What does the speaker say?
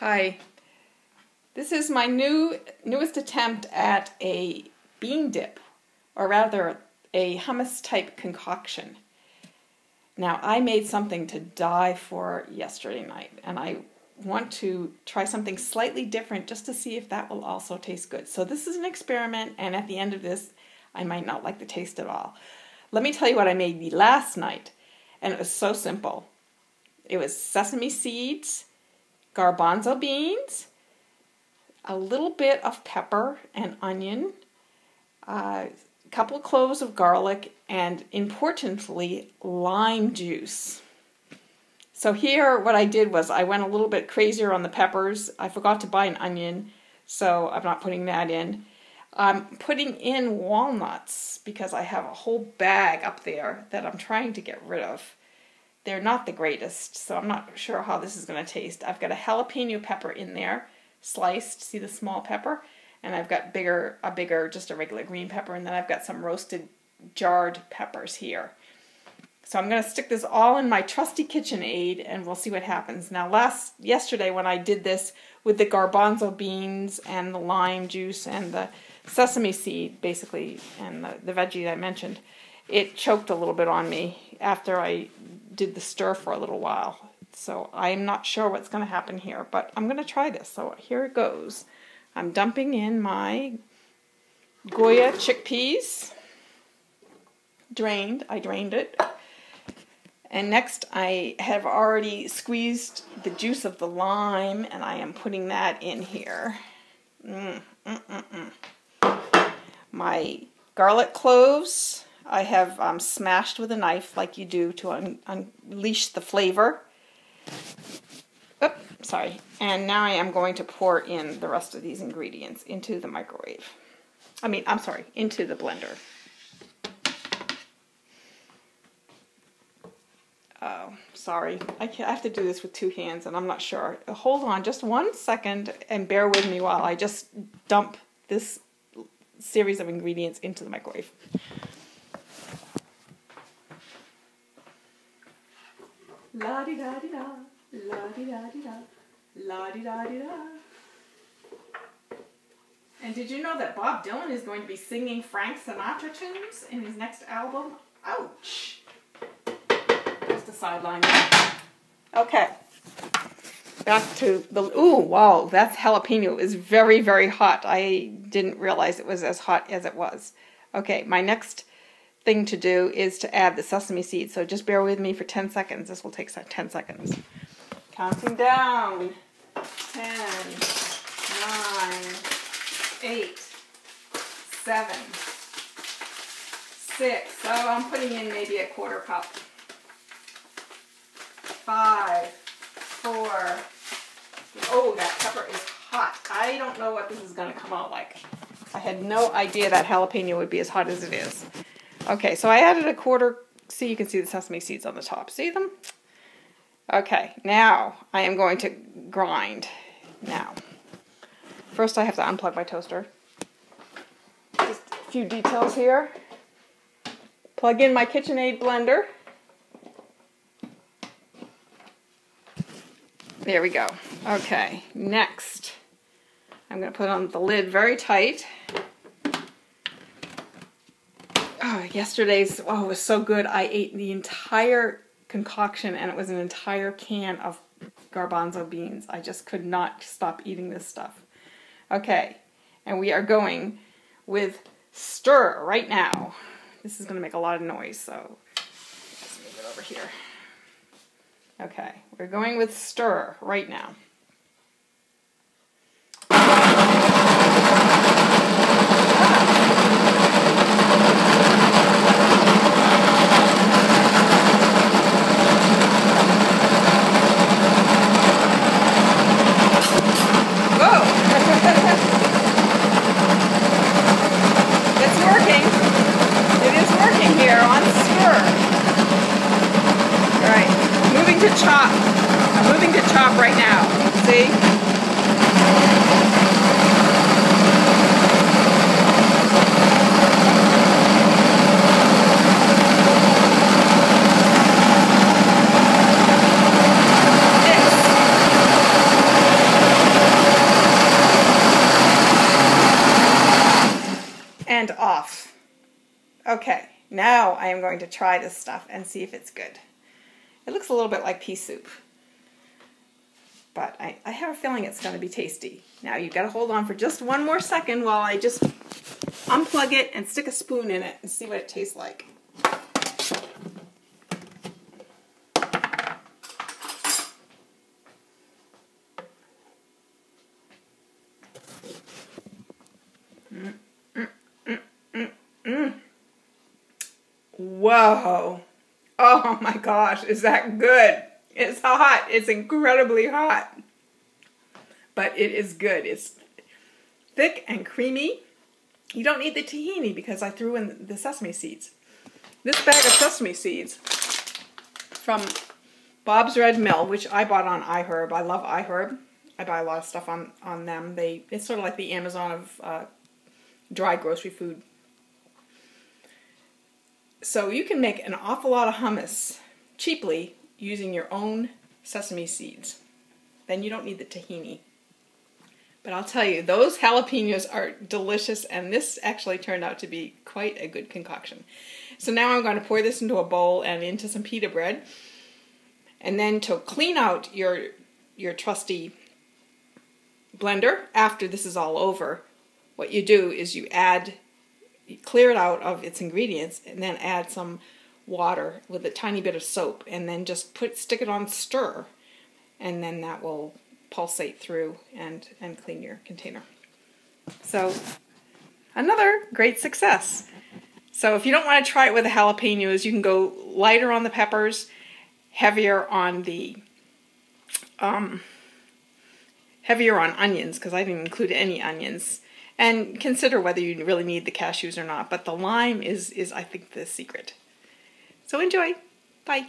Hi, this is my newest attempt at a bean dip, or rather a hummus type concoction. Now I made something to die for yesterday night, and I want to try something slightly different just to see if that will also taste good. So this is an experiment, and at the end of this I might not like the taste at all. Let me tell you what I made last night, and it was so simple. It was sesame seeds, garbanzo beans, a little bit of pepper and onion, a couple of cloves of garlic, and importantly, lime juice. So here what I did was I went a little bit crazier on the peppers. I forgot to buy an onion, so I'm not putting that in. I'm putting in walnuts because I have a whole bag up there that I'm trying to get rid of. They're not the greatest, so I'm not sure how this is going to taste. I've got a jalapeno pepper in there, sliced, see the small pepper? And I've got just a regular green pepper, and then I've got some roasted jarred peppers here. So I'm going to stick this all in my trusty KitchenAid, and we'll see what happens. Now yesterday when I did this with the garbanzo beans and the lime juice and the sesame seed, basically, and the veggie I mentioned, it choked a little bit on me after I did the stir for a little while. So I'm not sure what's going to happen here, but I'm going to try this. So here it goes. I'm dumping in my Goya chickpeas. I drained it. And next I have already squeezed the juice of the lime, and I am putting that in here. My garlic cloves I have smashed with a knife like you do to unleash the flavor. Oops, sorry. And now I am going to pour in the rest of these ingredients into the microwave. Into the blender. Oh, sorry. I have to do this with two hands, and I'm not sure. Hold on just 1 second and bear with me while I just dump this series of ingredients into the microwave. La-di-da-di-da, la-di-da-di-da, la-di-da-di-da. And did you know that Bob Dylan is going to be singing Frank Sinatra tunes in his next album? Ouch! Just a sideline. Okay. Back to the... Ooh, wow, that's jalapeno. It is very, very hot. I didn't realize it was as hot as it was. Okay, my next thing to do is to add the sesame seeds. So just bear with me for 10 seconds. This will take 10 seconds. Counting down. 10, 9, 8, 7, 6. So I'm putting in maybe a quarter cup. 5, 4. Oh, that pepper is hot. I don't know what this is going to come out like. I had no idea that jalapeno would be as hot as it is. Okay, so I added a quarter. See, you can see the sesame seeds on the top. See them? Okay, now I am going to grind. Now, first I have to unplug my toaster. Just a few details here. Plug in my KitchenAid blender. There we go. Okay, next I'm going to put on the lid very tight. Oh, it was so good. I ate the entire concoction, and it was an entire can of garbanzo beans. I just could not stop eating this stuff. Okay, and we are going with stir right now. This is going to make a lot of noise, so let's move it over here. Okay, we're going with stir right now. I'm moving to chop right now. See? Mix. Okay, now I am going to try this stuff and see if it's good. It looks a little bit like pea soup, but I have a feeling it's going to be tasty. Now you've got to hold on for just one more second while I just unplug it and stick a spoon in it and see what it tastes like. Whoa. Oh my gosh, is that good? It's hot. It's incredibly hot. But it is good. It's thick and creamy. You don't need the tahini because I threw in the sesame seeds. This bag of sesame seeds from Bob's Red Mill, which I bought on iHerb. I love iHerb. I buy a lot of stuff on them. It's sort of like the Amazon of dry grocery food. So you can make an awful lot of hummus cheaply using your own sesame seeds. Then you don't need the tahini. But I'll tell you, those jalapenos are delicious, and this actually turned out to be quite a good concoction. So now I'm going to pour this into a bowl and into some pita bread. And then to clean out your trusty blender after this is all over, what you do is you clear it out of its ingredients and then add some water with a tiny bit of soap and then just stick it on stir, and then that will pulsate through and clean your container. So another great success. So if you don't want to try it with the jalapenos, you can go lighter on the peppers, heavier on onions, because I didn't include any onions. And consider whether you really need the cashews or not. But the lime is I think, the secret. So enjoy. Bye.